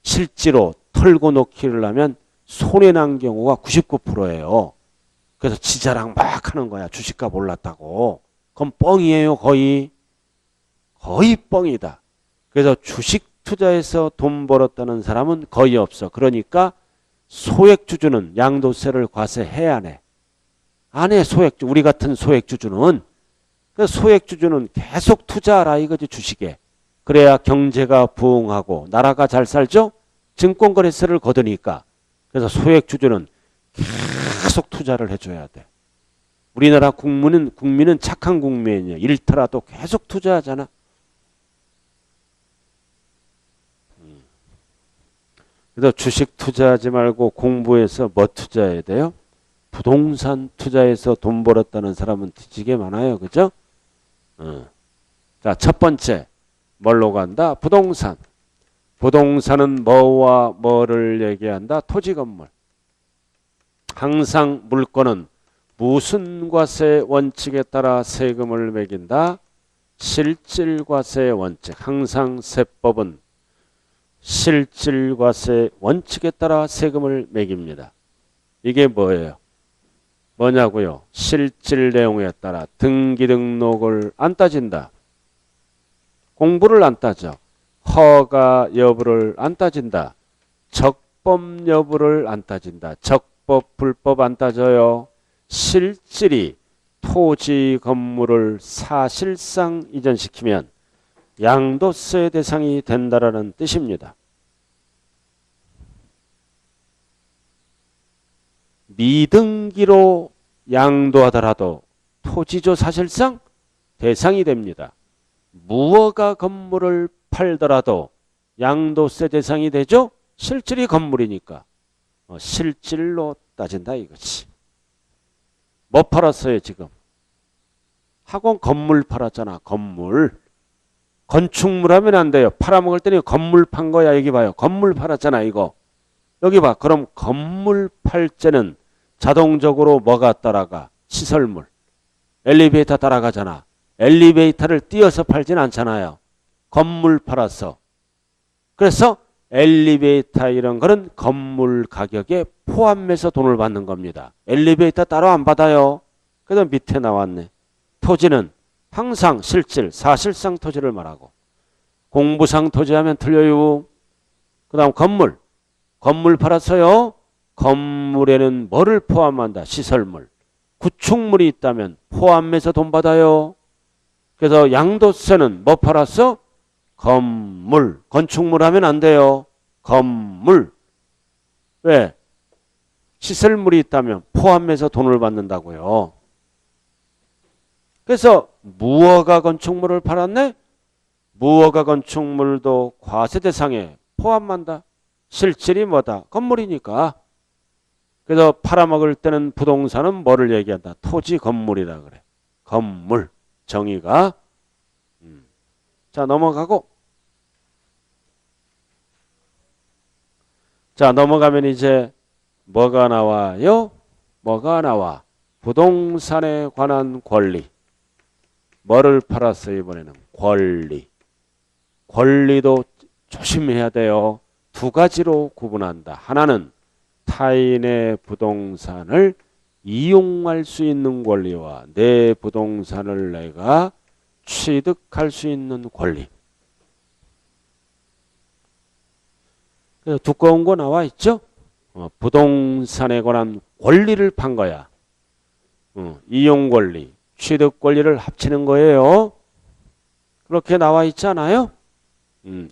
실제로 털고 놓기를 하면 손해난 경우가 99%예요. 그래서 지자랑 막 하는 거야. 주식값 올랐다고. 그건 뻥이에요. 거의 뻥이다. 그래서 주식 투자해서 돈 벌었다는 사람은 거의 없어. 그러니까 소액주주는 양도세를 과세해야 해. 안 해. 소액주. 우리 같은 소액주주는. 그래서 소액주주는 계속 투자하라 이거지. 주식에. 그래야 경제가 부흥하고 나라가 잘 살죠. 증권거래세를 거두니까. 그래서 소액주주는 계속 투자를 해줘야 돼. 우리나라 국민은 착한 국민이에요. 잃더라도 계속 투자하잖아. 그래서 주식 투자하지 말고 공부해서 뭐 투자해야 돼요? 부동산 투자해서 돈 벌었다는 사람은 뒤지게 많아요. 그죠? 자, 첫 번째. 뭘로 간다? 부동산. 부동산은 뭐와 뭐를 얘기한다? 토지 건물. 항상 물건은 무슨 과세 원칙에 따라 세금을 매긴다? 실질과세 원칙. 항상 세법은 실질과세 원칙에 따라 세금을 매깁니다. 이게 뭐예요? 뭐냐고요? 실질 내용에 따라 등기 등록을 안 따진다. 공부를 안 따져. 허가 여부를 안 따진다. 적법 여부를 안 따진다. 적법, 불법 안 따져요. 실질이 토지 건물을 사실상 이전시키면 양도세 대상이 된다라는 뜻입니다. 미등기로 양도하더라도 토지조 사실상 대상이 됩니다. 무허가 건물을 팔더라도 양도세 대상이 되죠? 실질이 건물이니까. 실질로 따진다 이거지. 뭐 팔았어요 지금? 학원 건물 팔았잖아. 건물. 건축물 하면 안 돼요. 팔아먹을 때는 건물 판 거야. 여기 봐요. 건물 팔았잖아 이거. 여기 봐. 그럼 건물 팔 때는 자동적으로 뭐가 따라가? 시설물. 엘리베이터 따라가잖아. 엘리베이터를 띄어서 팔진 않잖아요. 건물 팔았어. 그래서 엘리베이터 이런 거는 건물 가격에 포함해서 돈을 받는 겁니다. 엘리베이터 따로 안 받아요. 그래서 밑에 나왔네. 토지는 항상 실질, 사실상 토지를 말하고 공부상 토지하면 틀려요. 그 다음 건물. 건물 팔았어요. 건물에는 뭐를 포함한다? 시설물. 구축물이 있다면 포함해서 돈 받아요. 그래서 양도세는 뭐 팔았어? 건물. 건축물 하면 안 돼요. 건물. 왜? 시설물이 있다면 포함해서 돈을 받는다고요. 그래서 무허가 건축물을 팔았네? 무허가 건축물도 과세 대상에 포함한다. 실질이 뭐다? 건물이니까. 그래서 팔아먹을 때는 부동산은 뭐를 얘기한다? 토지 건물이라 그래. 건물. 정의가. 자, 넘어가고. 자, 넘어가면 이제 뭐가 나와요? 뭐가 나와? 부동산에 관한 권리. 뭐를 팔았어요 이번에는? 권리. 권리도 조심해야 돼요. 두 가지로 구분한다. 하나는 타인의 부동산을 이용할 수 있는 권리와 내 부동산을 내가 취득할 수 있는 권리. 그래서 두꺼운 거 나와 있죠? 부동산에 관한 권리를 판 거야. 이용 권리, 취득 권리를 합치는 거예요. 그렇게 나와 있지 않아요?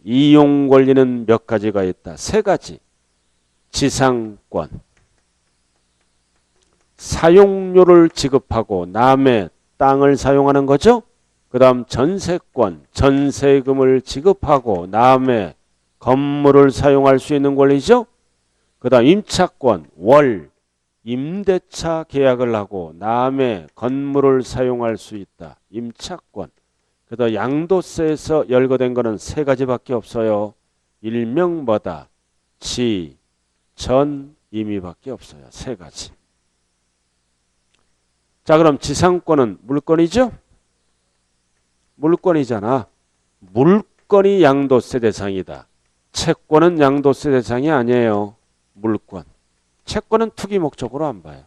이용 권리는 몇 가지가 있다? 세 가지. 지상권. 사용료를 지급하고 남의 땅을 사용하는 거죠. 그 다음 전세권. 전세금을 지급하고 남의 건물을 사용할 수 있는 권리죠. 그 다음 임차권. 월. 임대차 계약을 하고 남의 건물을 사용할 수 있다. 임차권. 그래서 양도세에서 열거된 거는 세 가지밖에 없어요. 일명 뭐다? 지, 전, 임의밖에 없어요. 세 가지. 자, 그럼 지상권은 물건이죠? 물건이잖아. 물건이 양도세 대상이다. 채권은 양도세 대상이 아니에요. 물건. 채권은 투기 목적으로 안 봐요.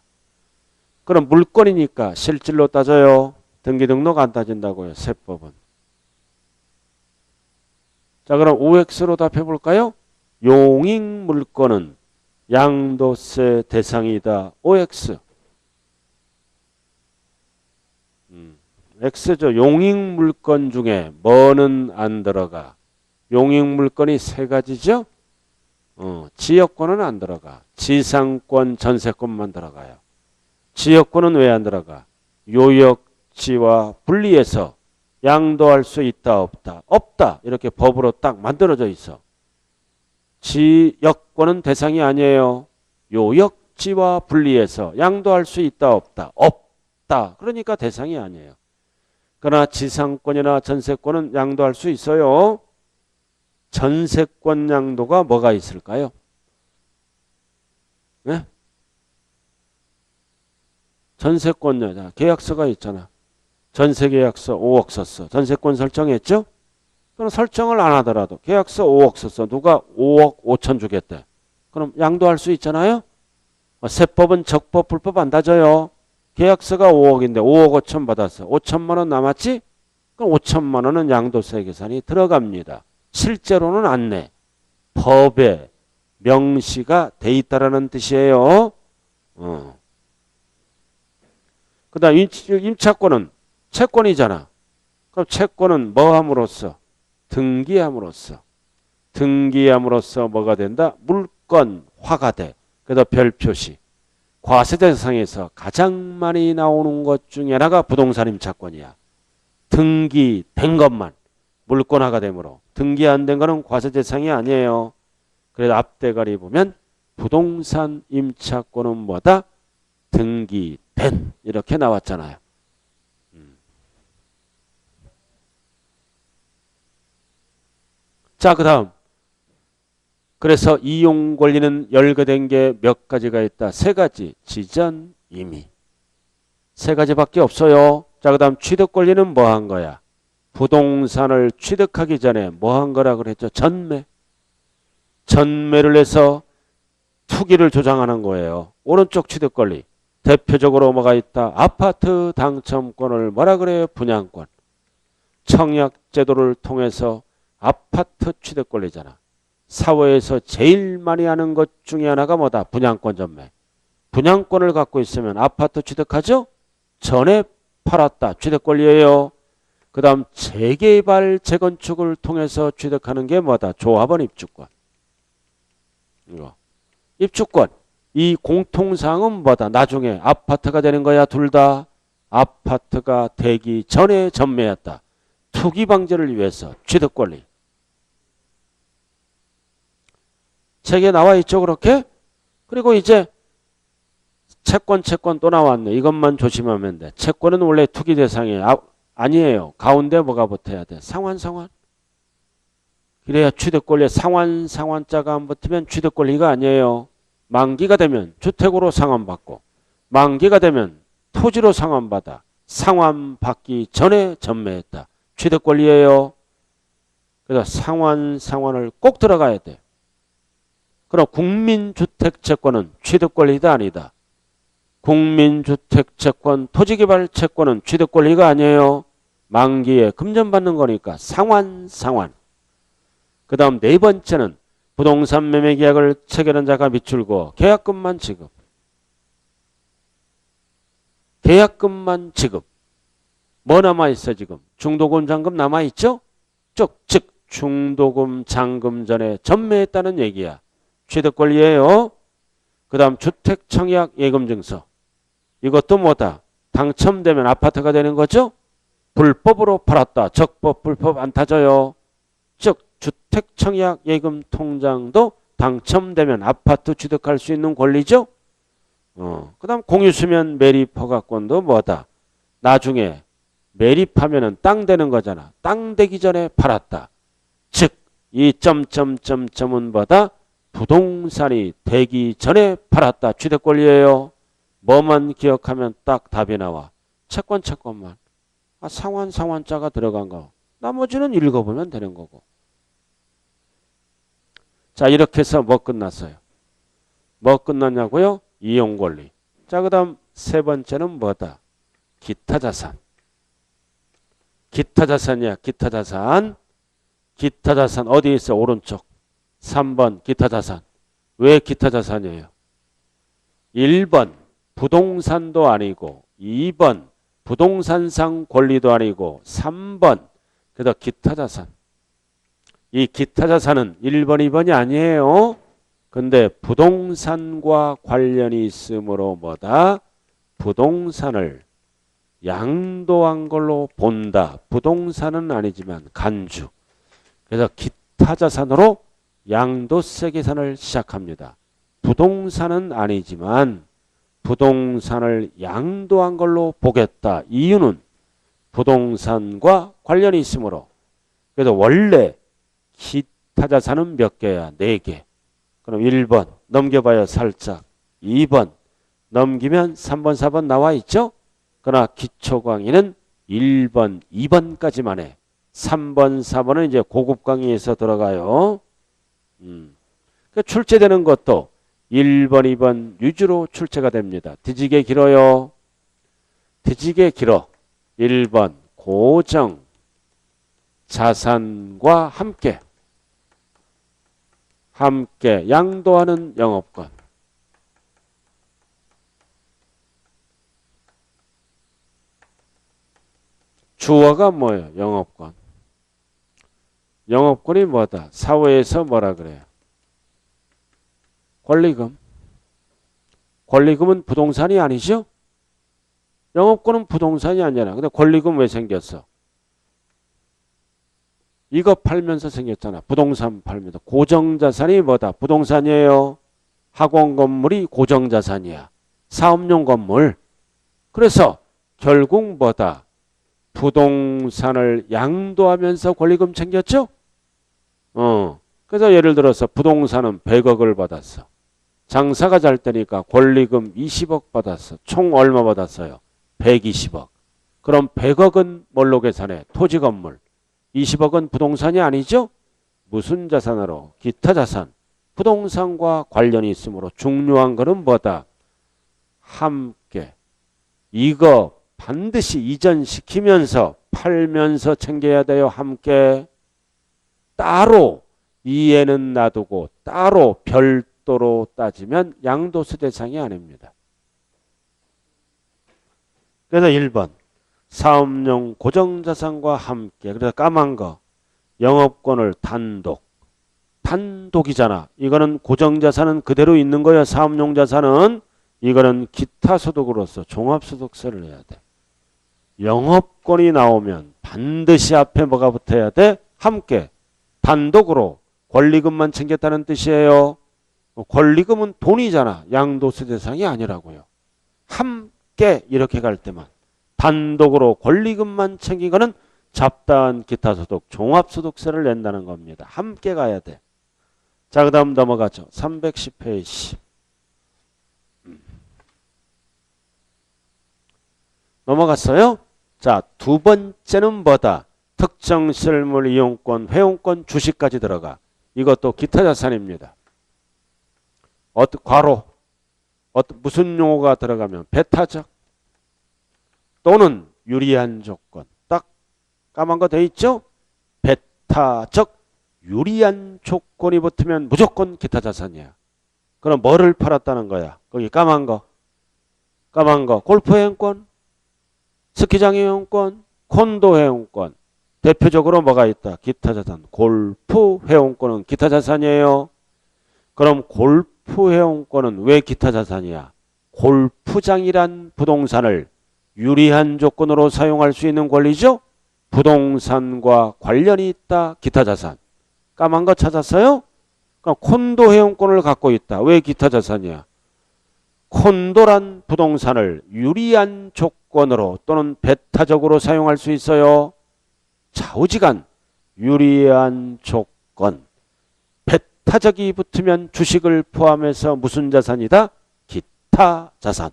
그럼 물건이니까 실질로 따져요. 등기 등록 안 따진다고요. 세법은. 자, 그럼 OX로 답해 볼까요? 용익 물건은 양도세 대상이다. OX. X죠. 용익 물건 중에 뭐는 안 들어가? 용익 물건이 세 가지죠? 지역권은 안 들어가. 지상권, 전세권만 들어가요. 지역권은 왜 안 들어가? 요역지와 분리해서 양도할 수 있다 없다? 없다. 이렇게 법으로 딱 만들어져 있어. 지역권은 대상이 아니에요. 요역지와 분리해서 양도할 수 있다 없다? 없다. 그러니까 대상이 아니에요. 그러나 지상권이나 전세권은 양도할 수 있어요. 전세권 양도가 뭐가 있을까요? 네? 전세권 계약서가 있잖아. 전세계약서 5억 썼어. 전세권 설정했죠? 그럼 설정을 안 하더라도 계약서 5억 썼어. 누가 5억 5천 주겠대. 그럼 양도할 수 있잖아요? 세법은 적법, 불법 안 따져요. 계약서가 5억인데 5억 5천 받았어. 5천만 원 남았지? 그럼 5천만 원은 양도세 계산이 들어갑니다. 실제로는 안 내. 법에 명시가 돼 있다라는 뜻이에요. 그 다음 임차권은 채권이잖아. 그럼 채권은 뭐 함으로써? 등기함으로써. 등기함으로써 뭐가 된다? 물건화가 돼. 그래서 별표시. 과세대상에서 가장 많이 나오는 것 중에 하나가 부동산 임차권이야. 등기된 것만 물건화가 되므로 등기 안 된 거는 과세대상이 아니에요. 그래서 앞대가리 보면 부동산 임차권은 뭐다? 등기된 이렇게 나왔잖아요. 자, 그 다음 그래서 이용 권리는 열거된 게 몇 가지가 있다? 세 가지. 지전, 임의. 세 가지밖에 없어요. 자, 그 다음 취득 권리는 뭐 한 거야? 부동산을 취득하기 전에 뭐 한 거라 그랬죠? 전매. 전매를 해서 투기를 조장하는 거예요. 오른쪽 취득 권리. 대표적으로 뭐가 있다? 아파트 당첨권을 뭐라 그래요? 분양권. 청약제도를 통해서 아파트 취득 권리잖아. 사회에서 제일 많이 하는 것 중에 하나가 뭐다? 분양권 전매. 분양권을 갖고 있으면 아파트 취득하죠? 전에 팔았다. 취득 권리예요. 그 다음 재개발, 재건축을 통해서 취득하는 게 뭐다? 조합원 입주권. 이거. 입주권. 이 공통사항은 뭐다? 나중에 아파트가 되는 거야. 둘 다. 아파트가 되기 전에 전매했다. 투기 방지를 위해서 취득 권리. 책에 나와 있죠, 그렇게? 그리고 이제 채권 또 나왔네. 이것만 조심하면 돼. 채권은 원래 투기 대상이 아니에요. 가운데 뭐가 붙어야 돼? 상환. 그래야 취득 권리. 상환자가 안 붙으면 취득 권리가 아니에요. 만기가 되면 주택으로 상환받고 만기가 되면 토지로 상환받아. 상환받기 전에 전매했다. 취득 권리예요. 그래서 상환을 꼭 들어가야 돼. 그럼 국민주택채권은 취득권리다 아니다. 국민주택채권, 토지개발채권은 취득권리가 아니에요. 만기에 금전받는 거니까 상환. 그 다음 네 번째는 부동산 매매계약을 체결한 자가 미출고 계약금만 지급. 계약금만 지급. 뭐 남아있어 지금? 중도금 잔금 남아있죠? 즉 중도금 잔금 전에 전매했다는 얘기야. 취득권리예요. 그 다음 주택청약 예금증서. 이것도 뭐다? 당첨되면 아파트가 되는 거죠? 불법으로 팔았다. 적법, 불법 안 타져요. 즉 주택청약 예금통장도 당첨되면 아파트 취득할 수 있는 권리죠? 그 다음 공유수면 매립 허가권도 뭐다? 나중에 매립하면은 땅 되는 거잖아. 땅 되기 전에 팔았다. 즉 이 점은 뭐다? 부동산이 되기 전에 팔았다. 취득 권리예요. 뭐만 기억하면 딱 답이 나와. 채권만. 상환자가 들어간 거. 나머지는 읽어보면 되는 거고. 자, 이렇게 해서 뭐 끝났어요? 뭐 끝났냐고요? 이용 권리. 자, 그 다음 세 번째는 뭐다? 기타 자산. 기타 자산이야. 기타 자산. 기타 자산 어디 있어? 오른쪽. 3번 기타 자산. 왜 기타 자산이에요? 1번 부동산도 아니고 2번 부동산상 권리도 아니고 3번 그래서 기타 자산. 이 기타 자산은 1번, 2번이 아니에요. 근데 부동산과 관련이 있으므로 뭐다? 부동산을 양도한 걸로 본다. 부동산은 아니지만 간주. 그래서 기타 자산으로 양도세 계산을 시작합니다. 부동산은 아니지만 부동산을 양도한 걸로 보겠다. 이유는 부동산과 관련이 있으므로. 그래서 원래 기타 자산은 몇 개야? 4개. 그럼 1번 넘겨봐요. 살짝. 2번 넘기면 3번, 4번 나와 있죠? 그러나 기초강의는 1번, 2번까지만 해. 3번, 4번은 이제 고급 강의에서 들어가요. 출제되는 것도 1번, 2번 위주로 출제가 됩니다. 뒤지게 길어요. 뒤지게 길어. 1번 고정 자산과 함께 함께 양도하는 영업권. 주어가 뭐예요? 영업권. 영업권이 뭐다? 사회에서 뭐라 그래요? 권리금. 권리금은 부동산이 아니죠? 영업권은 부동산이 아니잖아. 근데 권리금 왜 생겼어? 이거 팔면서 생겼잖아. 부동산 팔면서. 고정자산이 뭐다? 부동산이에요. 학원 건물이 고정자산이야. 사업용 건물. 그래서 결국 뭐다? 부동산을 양도하면서 권리금 챙겼죠? 그래서 예를 들어서 부동산은 100억을 받았어. 장사가 잘 되니까 권리금 20억 받았어. 총 얼마 받았어요? 120억. 그럼 100억은 뭘로 계산해? 토지 건물. 20억은 부동산이 아니죠? 무슨 자산으로? 기타 자산. 부동산과 관련이 있으므로 중요한 거는 뭐다? 함께. 이거 반드시 이전시키면서 팔면서 챙겨야 돼요. 함께. 따로 이해는 놔두고 따로 별도로 따지면 양도세 대상이 아닙니다. 그래서 1번 사업용 고정자산과 함께. 그래서 까만 거 영업권을 단독이잖아. 이거는 고정자산은 그대로 있는 거야. 사업용 자산은 이거는 기타 소득으로서 종합소득세를 내야 돼. 영업권이 나오면 반드시 앞에 뭐가 붙어야 돼? 함께. 단독으로 권리금만 챙겼다는 뜻이에요. 권리금은 돈이잖아. 양도세 대상이 아니라고요. 함께 이렇게 갈 때만. 단독으로 권리금만 챙긴 거는 잡다한 기타소득, 종합소득세를 낸다는 겁니다. 함께 가야 돼. 자, 그 다음 넘어가죠. 310페이지. 넘어갔어요? 자, 두 번째는 뭐다? 특정 실물 이용권, 회원권, 주식까지 들어가. 이것도 기타 자산입니다. 과로. 무슨 용어가 들어가면 배타적 또는 유리한 조건. 딱 까만 거 돼 있죠? 배타적 유리한 조건이 붙으면 무조건 기타 자산이야. 그럼 뭐를 팔았다는 거야? 거기 까만 거. 골프 회원권, 스키장 회원권, 콘도 회원권. 대표적으로 뭐가 있다? 기타 자산. 골프 회원권은 기타 자산이에요. 그럼 골프 회원권은 왜 기타 자산이야? 골프장이란 부동산을 유리한 조건으로 사용할 수 있는 권리죠? 부동산과 관련이 있다. 기타 자산. 까만 거 찾았어요? 그럼 콘도 회원권을 갖고 있다. 왜 기타 자산이야? 콘도란 부동산을 유리한 조건으로 또는 배타적으로 사용할 수 있어요. 좌우지간 유리한 조건. 배타적이 붙으면 주식을 포함해서 무슨 자산이다? 기타 자산.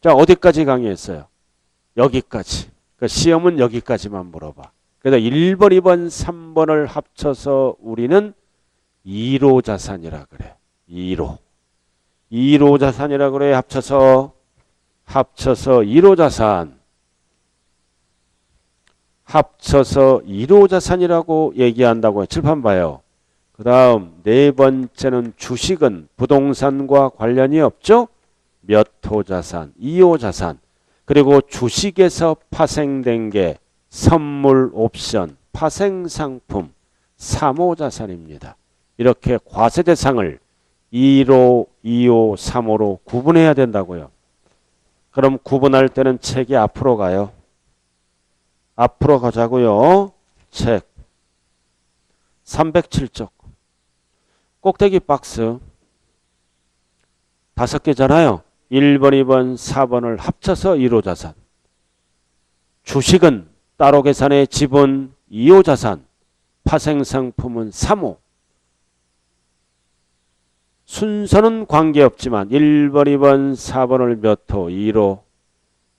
자, 어디까지 강의했어요? 여기까지. 그러니까 시험은 여기까지만 물어봐. 그래서 1번, 2번, 3번을 합쳐서 우리는 2로 자산이라 그래. 2로 자산이라 그래. 합쳐서 2로 자산. 합쳐서 1호 자산이라고 얘기한다고 칠판 봐요. 그 다음 네 번째는 주식은 부동산과 관련이 없죠. 몇 호 자산, 2호 자산. 그리고 주식에서 파생된 게 선물, 옵션, 파생상품, 3호 자산입니다. 이렇게 과세대상을 1호, 2호, 3호로 구분해야 된다고요. 그럼 구분할 때는 책이 앞으로 가요. 앞으로 가자고요. 책 307쪽 꼭대기 박스 5개잖아요. 1번, 2번, 4번을 합쳐서 1호 자산. 주식은 따로 계산해 지분 2호 자산. 파생상품은 3호. 순서는 관계없지만 1번, 2번, 4번을 몇 호? 1호.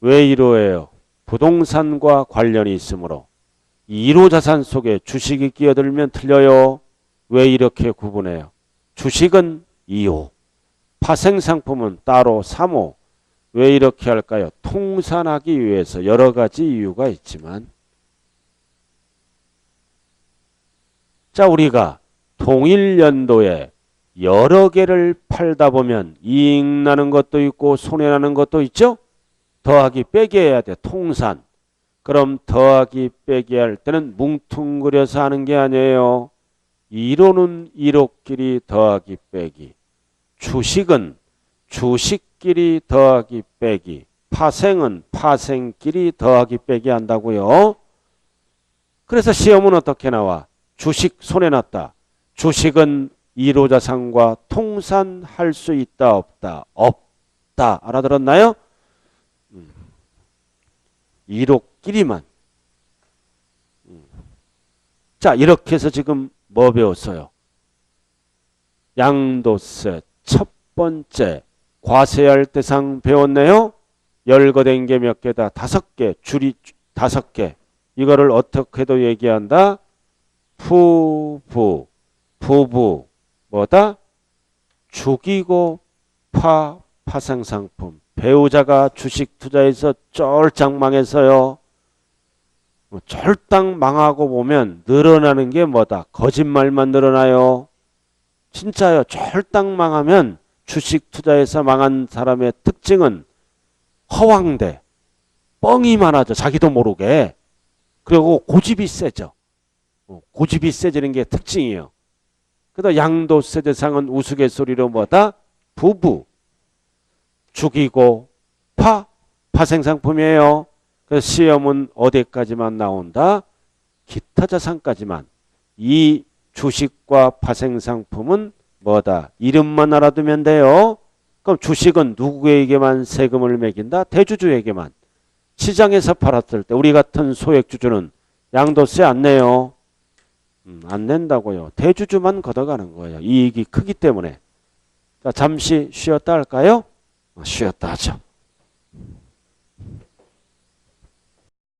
왜 1호예요? 부동산과 관련이 있으므로 1호 자산 속에 주식이 끼어들면 틀려요. 왜 이렇게 구분해요? 주식은 2호, 파생상품은 따로 3호. 왜 이렇게 할까요? 통산하기 위해서 여러 가지 이유가 있지만 자, 우리가 동일 연도에 여러 개를 팔다 보면 이익 나는 것도 있고 손해 나는 것도 있죠. 더하기 빼기 해야 돼. 통산. 그럼 더하기 빼기 할 때는 뭉뚱그려서 하는 게 아니에요. 이로는 이로끼리 더하기 빼기. 주식은 주식끼리 더하기 빼기. 파생은 파생끼리 더하기 빼기 한다고요. 그래서 시험은 어떻게 나와? 주식 손해났다. 주식은 이로자산과 통산할 수 있다 없다? 없다. 알아들었나요? 이로끼리만. 자, 이렇게 해서 지금 뭐 배웠어요? 양도세 첫 번째 과세할 대상 배웠네요. 열거된 게 몇 개다? 5개. 줄이 5개. 이거를 어떻게도 얘기한다? 부부 뭐다? 죽이고 파생상품. 배우자가 주식 투자해서 쫄짝 망해서요. 쫄딱 망하고 보면 늘어나는 게 뭐다? 거짓말만 늘어나요. 진짜요. 쫄딱 망하면 주식 투자해서 망한 사람의 특징은 허황돼. 뻥이 많아져. 자기도 모르게. 그리고 고집이 세죠. 고집이 세지는 게 특징이에요. 그래서 양도세 대상은 우스갯소리로 뭐다? 부부. 죽이고 파생상품이에요. 그래서 시험은 어디까지만 나온다? 기타 자산까지만. 이 주식과 파생상품은 뭐다? 이름만 알아두면 돼요. 그럼 주식은 누구에게만 세금을 매긴다? 대주주에게만. 시장에서 팔았을 때 우리 같은 소액주주는 양도세 안 내요. 안 낸다고요. 대주주만 걷어가는 거예요. 이익이 크기 때문에. 자, 잠시 쉬었다 할까요? 쉬었다 하죠.